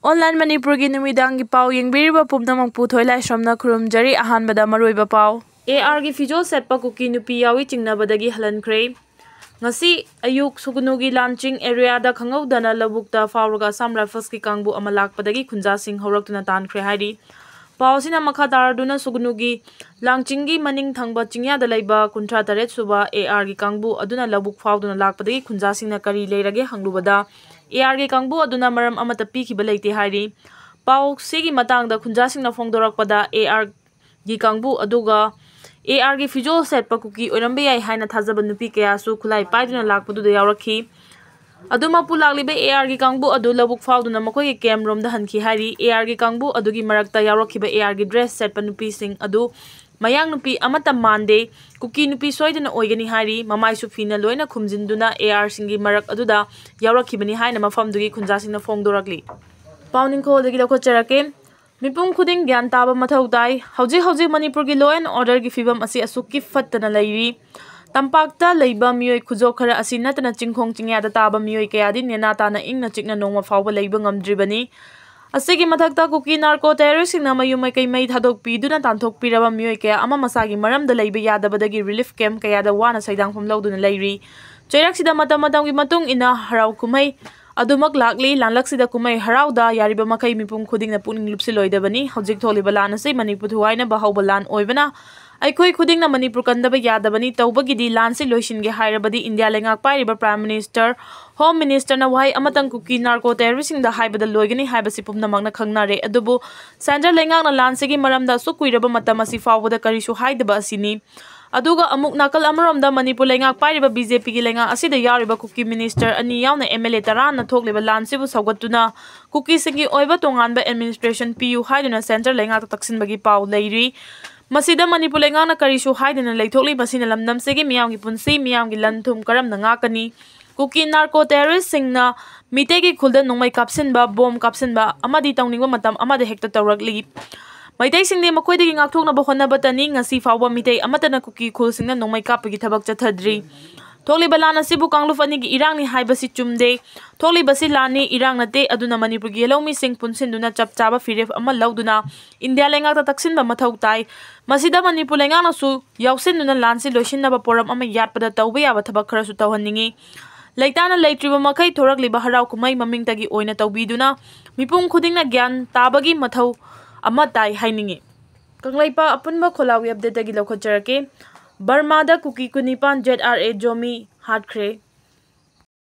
Online Manipur की नुमिदांगी पाव यंगबिरिबा पुमनमक पुथोय लाइश्रमना खुरुमजरी अहानबदा मरोइबा पाव AR की फिजोल सेटपा कुकी नुपी यावी चिंगनाबदगी हलनख्रे ngasi ayuk sugunugi launching area da khangauदना लबुकता फावरगा असम राइफल्स की कांगबु अमा लाकपदगी खुंजा सिंह हौरक्तुना तानख्रे हाइरी पावसिना मखा तारदुना सुगुनुगी लांचिंगी मनिंग थंगबा चिंगयादा लैबा कुंट्रा तरेत सुबा AR की कांगबु अदुना लबुक फावदुना लाकपदगी खुंजा सिंहना करी लेरगे हंगलुबदा AR की कांगबु अदुना मरम अमता पीखिबा लैते हाइरी पाव सिगी मतांगदा खुंजा सिंहना फोंगदोरकपदा AR की कांगबु अदुगा AR की फिजोल सेटपा कुकी ओरंबे याई हाइना थाजबा नुपी कयासु खुलाई पाइदुना लाकपदुदा यावरखी अदुमपु लाकलिबे AR की कांगबु अदु लबुक फावदुना मखोई कैम रोम दा हनखी हाइरी AR की कांगबु अदुगी मरकता यावरखिबा AR की ड्रेस सेटपा नुपी सिंह अदु मयांग नुपी अमता मानदे कुकी नुपी सोइदना ओइगनी हाइरी ममाइसु फीना लोइना खुमजिनदुना AR सिंगी मरक अदुदा यावरखिबनी हाइना मफमदुगी खुंजासिंगना फोंगदोरकली पाउनिंगखोदगी लखोचरके मिपुम खुदिंग ज्ञान ताबा मथौ ताई हौजी मणिपुर की लॉ एंड ऑर्डर की फिवम असी असुकी फत्तना लैरी तंपाक्ता लैबा मियोय खुजो खरा असी नतना चिंखोंग चिंग्यादा ताबा मियोय कयादि नेना ताना इंगना चिकना नोंमा फावबा लैबा ngamdribani असिगी मथक्ता कुकी नार्को टेररिस्टसिंगना मयुमै कै मै थादोक पिदुना तांथोक पिरबा मियोय कया अमा मसागी मरमदा लैबा यादबदगी रिलीफ कैम्प कयादा वाना सैदांगफम लौदुना लैरी चैरक्सिदा मतम मतुंग इना हराव कुमै अदुमक लाकली लानलक्सिदा कुमै हरावदा यारिबा मखै मिपुम खुदिंगना पुनिंग लुपसिलोइदबनी हौजिक थोलिबा लान असै मणिपुर थुवाइना बहौबा लान ओइबना अखोई खुदिंगना मणिपुर कंदबा यादबनी तौबगिदी लान से लोइसिनगे हाइरबदी इंडिया लेंगाक पाइरिबा प्राइम मिनिस्टर होम मिनिस्टरना वाई अमतंग कुकी नार्को टेररिस्टसिंगदा हाइबदा लोइगनी हाइबसि पुमनमकना खंगनारे अदुबु सेंट्रल लेंगाकना लानसेगी मरमदा सुकुइरबा मतम असि फावबदा करिसु हाइदबा असिनी अदुगा अमुक नाकल अमरोमदा मणिपुर लेंगाक पाइरिबा BJP की लेंगा असिदा यारिबा कुकी मिनिस्टर अनि यावना MLA तराना थोकलिबा लानसिबु सौगतुना कुकी सिंगी ओइबा तोंगानबा एडमिनिस्ट्रेशन पियु हाइदुना सेंट्रल लेंगाक तक्सिनबगी पाउ लैरी मसिदा मणिपुर लेंगाकना करिसु हाइदुना लैथोकलि बसिना लमनमसेगी मियामगी पुंसी मियामगी लनथुम करमना ngaकनी कुकी नार्को टेररिस्ट सिंगना मितेगी खुलदा नोंमै कापसिनबा बॉम्ब कापसिनबा अमदी तौनिंगबा मतम अमदा हेक्ता तौरकली Meitei सिंगदे मखोइदगी ngaktoknaba honnabatani ngasi fawba mitei amatana kuki khulsingna nongmai kapagi thabak chathadri थोलिबा लान असिबु कांगलुफ अनिगी इरांगनी हाइबसि चुमदे थोलिबसि लानी इरांग नते अदुना मणिपुर की येलोमी सिंह पुनसिनदुना चपचाबा फिरेफ अमा लौदुना इंडिया लेंगाकता तक्सिनबा मथौ ताई मसिदा मणिपुर लेंगाकनासु यावसिनदुना लानसि लोइसिनबा पोरम अमा यातपदा तौबा याबा थबक खरसु तौहन्निंगी लैताना लैत्रिबा मखै थोरकलिबा हराव कुमै ममिंगतगी ओइना तौबीदुना मिपुम खुदिंगना ज्ञान ताबगी मथौ अमा ताई हाइनिंगी कंगलैपा अपुनबा खोलावी अपडेट दगी लखोचरके बर्मादा कुकी कुनिपान ZRA जोमी हाटख्रे।